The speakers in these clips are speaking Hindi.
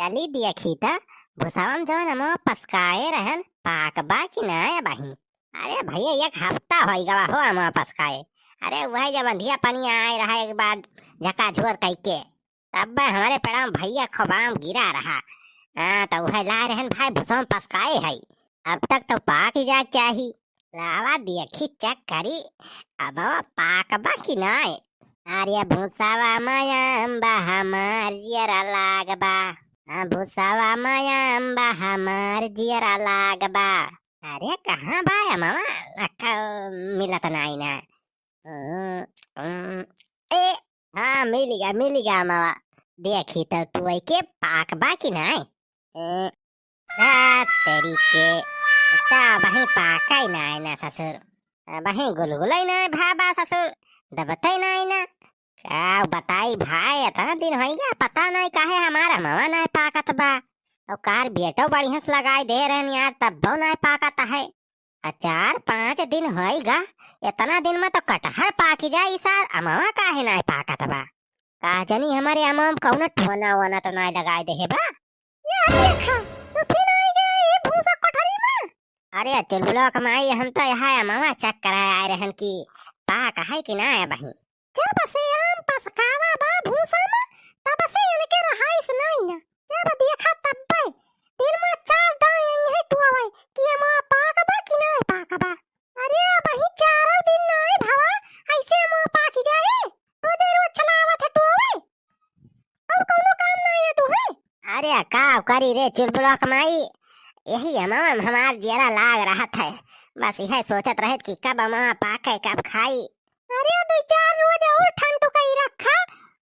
चली देखी त भुसावल जवन हम पसकाए रहन पाकबा कि ना बही। अरे भैया एक हफ्ता हो गवा हो हम पसकाए। अरे वह जब अंधिया पानी आए रहा एक बार झकाझोर कह के तब हमारे पेड़ा में भैया खबाम गिरा रहा। हाँ तो वह ला रहन भाई भुसावल पसकाए है। अब तक तो पाक ही जा चाही। लावा देखी चेक करी अब पाकबा कि ना। अरे भूसावा माया अम्बा हमार जियरा लागबा। भूसावा माया अम्बा हमार जियरा लागबा। अरे कहाँ बा या मामा अक्का मिलत नाई ना। ए हाँ मिली गया मामा। देखी तो तू के पाक बा कि ना। तेरी के ता वही पाका ही ना ससुर। वही गुलगुलाई ना भाबा ससुर दबतई ना क्या बताई भाई इतना दिन हो गया पता नहीं काहे हमारा मामा नहीं पाकत बा। और कार बेटो बढ़िया से लगाई दे रहे यार तब दो नहीं पाकत है। 4-5 दिन होएगा इतना दिन में तो कटहर पाकी जाए इस अमावा काहे नहीं पाकत बा। का जानी हमारे अमाम कौन ठोना वोना तो नहीं लगाई दे बा। यार देखा तो फिर आई गया ये भूसा कटहरी में। अरे चुलबुलो कमाई हम तो यहाँ अमावा चेक कराए आए रहन की पाक है कि ना बही। जब से आम पसकावा बा भूसा में तब से इनके रहाइस नहीं ना। जब देखा तब दिन में 4 दाई है टुआवे कि हम पाकबा कि ना पाकबा। अरे वही 4 दिन नहीं भवा ऐसे हम पाकी जाए रोज चलावत है टुआवे और कोनो काम नहीं है तू है। अरे का करी रे चुलबुला कमाई यही हमार जरा लाग रहा था। बस यह सोचत रहे कि कब हम पाके कब खाई। अरे 2-4 रोज और ठंडू कई रखा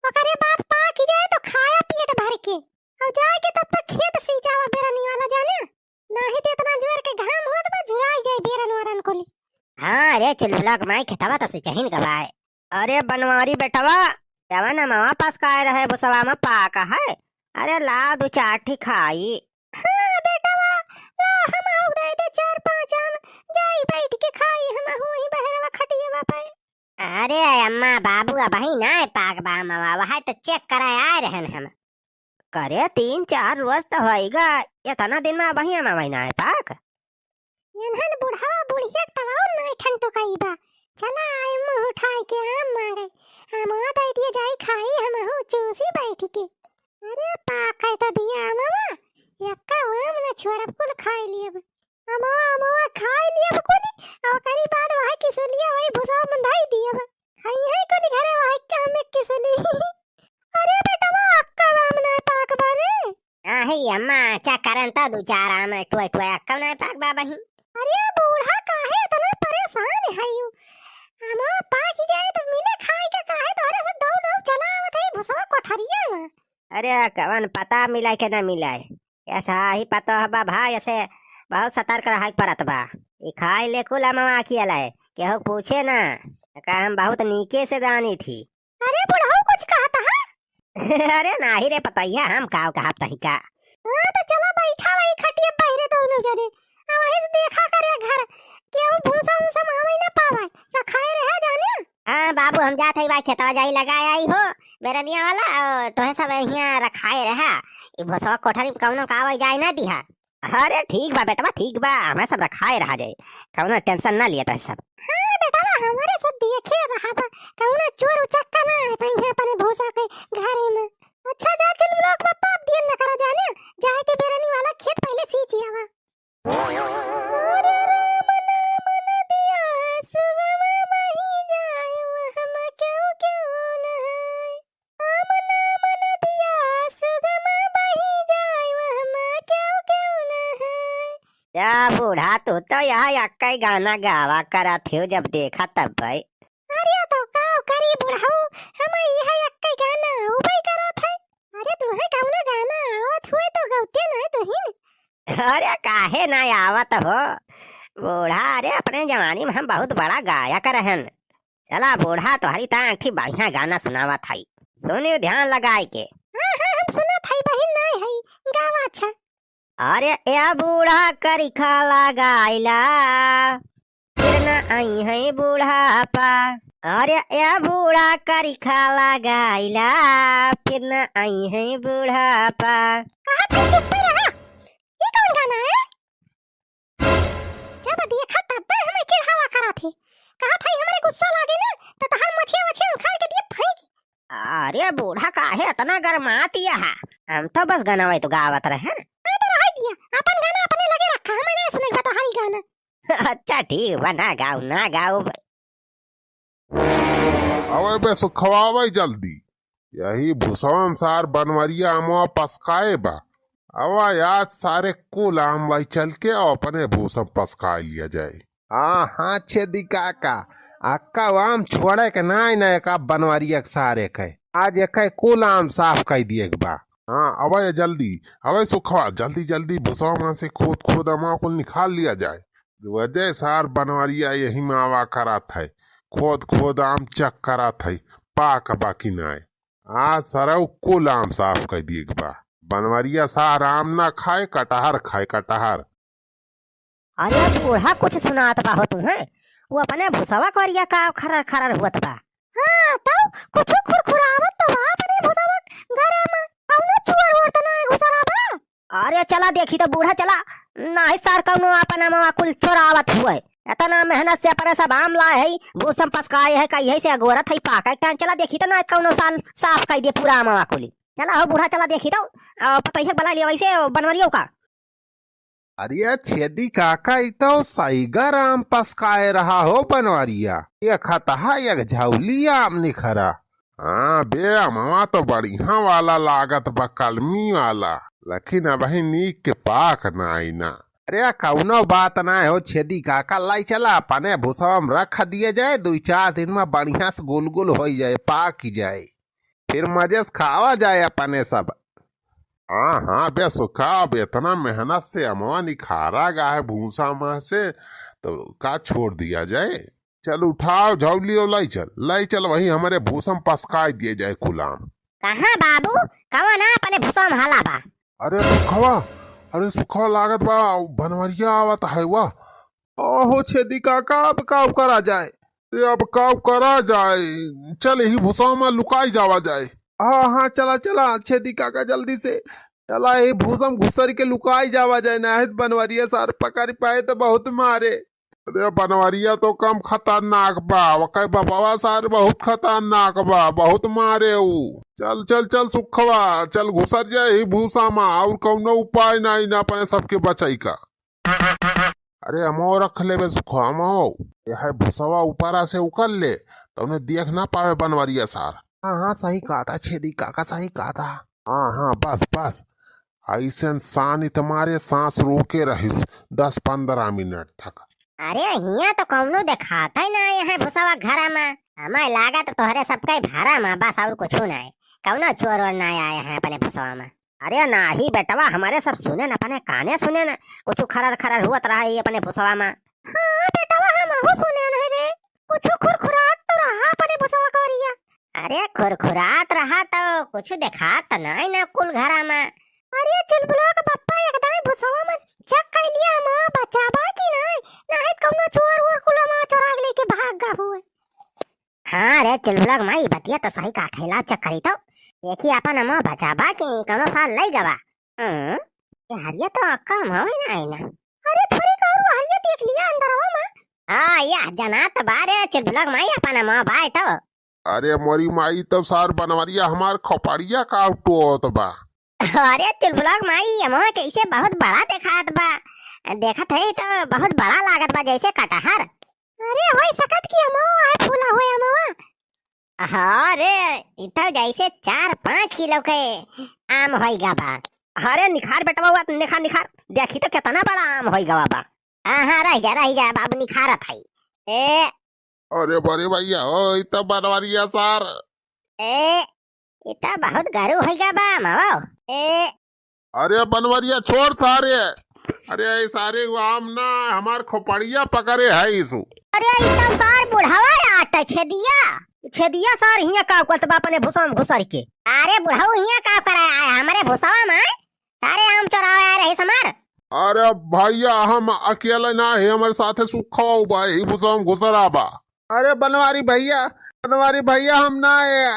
ओकरे बाद पाक जाए तो खाया पेट भर के और जाए के तब तक खेत सींचावा बेरनी वाला जाने नहीं तो इतना जोर के घाम होत बा झुराई जाए बेरन वरन कोली। हां रे चुलबुला कमाई खेतवा तो सिंचाहिन गवाए। अरे बनवारी बेटवा जवन मामा पास काए रहे बुसवा में पाक है। अरे ला 2-4 ठी खाई। हां बेटवा ला हम आउ दे 4-5 आम जाई बैठ के खाई हम होई बहरवा खटिया पे। अरे अम्मा बाबू भाई ना पाक बा मामा वह तो चेक कराए आए रहन हम। करे 3-4 रोज तो होएगा इतना दिन में वही मामा ना पाक। इन्हन बुढ़ावा बुढ़िया तवाओ नहीं ठंडो कई बा। चला आए मुंह उठाए के आम मांगे हम दे दिए जाई खाई हम हो चूसी बैठ के। अरे पाक है तो दिया मामा यक्का आम ना छोड़ब कुल खाई लियब। अमवा खाई लियब कोली और करी बाद वह किसलिए वही भुसा बंधाई दियब खाई है कोली घरे वह काम में किसली। अरे बेटा अक्का आम ना पाक बारे। आहे अम्मा चा करन ता 2-4 आम टोय अक्का ना पाक बा बही। अरे बूढ़ा काहे इतना परेशान है यू हम पाक जाए तो मिले खाई के काहे तोरे से दौड़ चलावत है भुसा कोठरिया में। अरे कवन पता मिला के ना मिला ऐसा ही पता है भाई ऐसे बहुत सतर्क रहा परत बा। ई खाई ले कुल मामा किया केहू पूछे ना का हम बहुत नीके से जानी थी। अरे बुढ़ाऊ कुछ कहता है। अरे नाही रे पतैया हम काव कहत ही का। हां तो चला बैठा वही खटिया पहिरे दोनों जने अब वही देखा करे घर केहू भूसा उसा मावे ना पावे रखाए रहे जाने। हां बाबू हम जात हई बा खेतवा जाई लगाए आई हो बेरनिया वाला तोहे सब यहां रखाए रहा ई भूसा कोठरी कौनो कावे जाए ना दिहा। अरे ठीक बा बेटवा ठीक बा हमें सब रखाए रहा जाए कौनो टेंशन ना लिया तो सब। हां बेटवा हमारे सब देखे रहा बा कौनो चोर उचक्का ना है पे यहां पर भूसा के घरे में। अच्छा जा चल लोग पापा दिया न करा जाने जाए के बेरनी वाला खेत पहले सींची आवा। अरे राम नाम दिया सुगम बही जाए हम क्यों न है। राम नाम दिया सुगम बही जाए हम क्यों न है। या बूढ़ा तू तो यहाँ अक्का गाना गावा करा थे जब देखा तब भाई। अरे तो काव करी बुढ़ाऊ हम यह अक्का गाना उबई करा थे। अरे तुम्हें कौन गाना आवत हुए तो गौते नहीं तो ही। अरे काहे ना आवत हो बूढ़ा अरे अपने जवानी में हम बहुत बड़ा गायक रहन। चला बूढ़ा तो हरी तांठी बढ़िया गाना सुनावा थाई सुनियो ध्यान लगाए के। हां हम सुना थाई बहिन नहीं है गावा अच्छा। अरे या बूढ़ा करी खा लगाइला फिर न आई है बूढ़ापा अरे या बूढ़ा करिखा लगाइला फिर न आई है बूढ़ापा। कहा था चुप पे रहा। ये कौन गाना है? जब देखा तब पे हमें चिढ़ावा करा थे। कहा था हमारे गुस्सा लागे ना तो तहार मछिया मछिया उखाड़ के दिए फेंक। अरे बूढ़ा काहे इतना गरमाती है? हम तो बस गाना तो गावत रहे। तो रह दिया अपन गाना अपने लगे रखा, हमें नहीं सुने बता हरी गाना। अच्छा ठीक बा, ना गाओ ना गाओ। अवे बे सुखवावे जल्दी, यही भूसवम सार बनवरिया अमवा पसकाए बा। अवा याद सारे कुल आम वाई चल के और अपने भूसम पसकाए लिया जाए। हाँ हाँ छेदी काका, अक्का आम छोड़े के नाई न का बनवरिया सारे के आज एक कुल आम साफ कर दिए बा। हाँ अवे जल्दी, अवे सुखवा जल्दी जल्दी भूसवम से खोद खोद अमवा को निकाल लिया जाए। वजह सार बनवरिया यही मावा करा था, खोद खोद आम चक करा था, पाक बाकी नाय। आज सरव कुल आम साफ कर दिए बा। बनवरिया सार आम ना खाए, कटहर खाए कटहर। अरे बूढ़ा कुछ सुनात बा हो तुम्हें? वो अपने भूसवा करिया का खरर खरर हुआ बा। हाँ तो कुछ खुरखुरावत तो बा अपने भूसवा घरे में, कौनो चुअर वोर तो ना घुसरा बा। अरे चला देखी तो बूढ़ा चला, नाही सार कौनो अपना मावा कुल चोरावत हुए। इतना मेहनत से अपने सब आम लाए है, भूसम पसकाए है, कहीं से अगोरत है पाका टाइम। चला देखी तो ना कौनो साल साफ कर दे पूरा मावा कुली। चला हो बूढ़ा चला देखी तो पता ही बला लिया वैसे बनवरियों का। अरे छेदी काका तो सईगर आम पसकाए रहा हो बनवरिया, ये खतहा एक झौली आम निखरा। हाँ बे अमवा तो बढ़िया वाला लागत बा, कलमी वाला, लेकिन अब नीक के पाक ना आई ना। अरे कौनो बात ना हो छेदी काका, लाई चला अपने भूसम रख दिए जाए, 2-4 दिन में बढ़िया से गुल गुल हो जाए, पाक जाए, फिर मजे से खावा जाए अपने सब। हाँ हाँ बे सुखा, अब इतना मेहनत से अमवा निखारा गा है भूसा में से, तो का छोड़ दिया जाए। चल उठाओ झौली और लाई चल वही हमारे भूसम पसकाई दिए जाए खुलाम। कहाँ बाबू कहाँ ना अपने भूसम हाला बा। अरे सुखवा, अरे सुखवा लागत बा बनवरिया आवत है वाह। ओहो छेदी काका अब काव करा जाए? अब काव करा जाए, चल यही भूसा में लुकाई जावा जाए। हाँ हाँ चला चला छेदी काका जल्दी से चला, ये भूसम घुसर के लुकाई जावा जाए, नाहित बनवरिया सार पकड़ पाए तो बहुत मारे। अरे बनवरिया तो कम खतरनाक बा, वकै बाबा सार बहुत खतरनाक बा, बहुत मारे ऊ। चल चल चल सुखवा चल घुसर जाए ही भूसा में, और कौनो उपाय नहीं ना अपने सबके बचाई का। अरे अमो रख ले बे सुखवा, अमो यह भूसवा ऊपरा से उकल ले तो उन्हें देख ना पावे बनवरिया सार। हाँ हाँ सही कहा था छेदी काका, सही कहा था। हाँ हाँ बस बस, ऐसे शान तुम्हारे सांस रोके रहिस 10-15 मिनट तक। अरे हिया तो कौनो दिखाता ही ना है भूसवा घरा में, हमें लागत तोहरे सबका भारा में बस, और कुछ नहीं, कौनो चोर वोर ना आए हैं अपने भूसवा में। अरे ना ही बेटवा, हमारे सब सुने न, अपने काने सुने न, कुछ खरर खरर हुआ रहा है अपने भूसवा में। हाँ बेटवा हम सुने न रे, कुछ खुरखुरात तो रहा अपने भूसवा करिया। अरे खुरखुरात रहा तो कुछ दिखात तो नहीं ना कुल घरा में। अरे चुलबुला का पप्पा एकदम भूसवा में चेक कर लिया, मां बचाबा की नहीं, नहीं कौनो चोर वोर कुला मां चोरा लेके भाग गा हुए। हाँ रे चुलबुला माई बतिया तो सही का खैला चेक करी तो देखी अपन मां बचाबा की कौनो साल नहीं गवा। ये हरिया तो कम हो नहीं ना। अरे थोड़ी का और हरिया देख लिया अंदरवा में। हां या जनात बारे चुलबुला माई अपन मां भाई तो। अरे मोरी माई तो सार बनवरिया हमार खोपड़िया का उठोत बा। अरे चुलबुला माई अमवा कैसे बहुत बड़ा दिखात बा, देखत है तो बहुत बड़ा लागत बा जैसे कटहर। अरे होई सकत की अमवा है फूला हुए अमवा। हाँ रे इतो जैसे 4-5 किलो के आम होइगा बा। अरे निखार बेटवा हुआ निखार निखार, देखी तो कितना बड़ा आम होइगा बा। हाँ रह जा बाबू निखारत है। ए अरे बड़े भैया ओ इतना बनवरिया सार, ए इतना बहुत गरू होइगा बा मावा। ए अरे बनवरिया छोड़ सारे, अरे सारे आम ना हमार खोपड़िया पकड़े है इसु। अरे इतना सार बुढ़ावा आटा छेदिया सार हिया का करत बा अपने भूसा में घुसर के। अरे बुढ़ाऊ हिया का करे आए हमारे भूसावा में, सारे आम चोरावे आ रहे समार। अरे भैया हम अकेले ना है, हमारे साथे सुखवा बा ही भूसा में घुसरा बा। अरे बनवारी भैया हम ना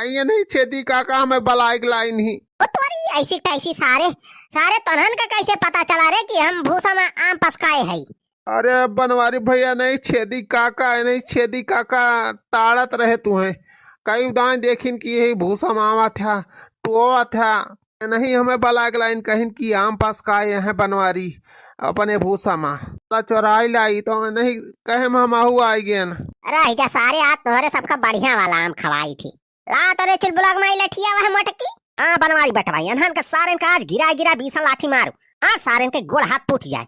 ये नहीं छेदी काका हमें बलाइक लाइन ही। ओ तोरी ऐसी तैसी सारे सारे तनहन का कैसे पता चला रे कि हम भूसा में आम पसकाए है? अरे बनवारी भैया नहीं छेदी काका ताड़त रहे तुम्हें कई दाएं देखिन कि यही भूसा मामा था टुआ था नहीं हमें बलाइक लाइन कहिन कि आम पसकाए है बनवारी अपने भूसा माँ चोराई लाई तो नहीं कहे हम आई गेन। अरे इधर सारे आज तुम्हारे सबका बढ़िया वाला आम खवाई थी। ला तोरे चुल ब्लॉग में लठिया वह मोटकी बनवारी बटवाई अनहन के सारे का आज गिरा 20 लाठी मारू आज सारे के गोड़ हाथ टूट जाए।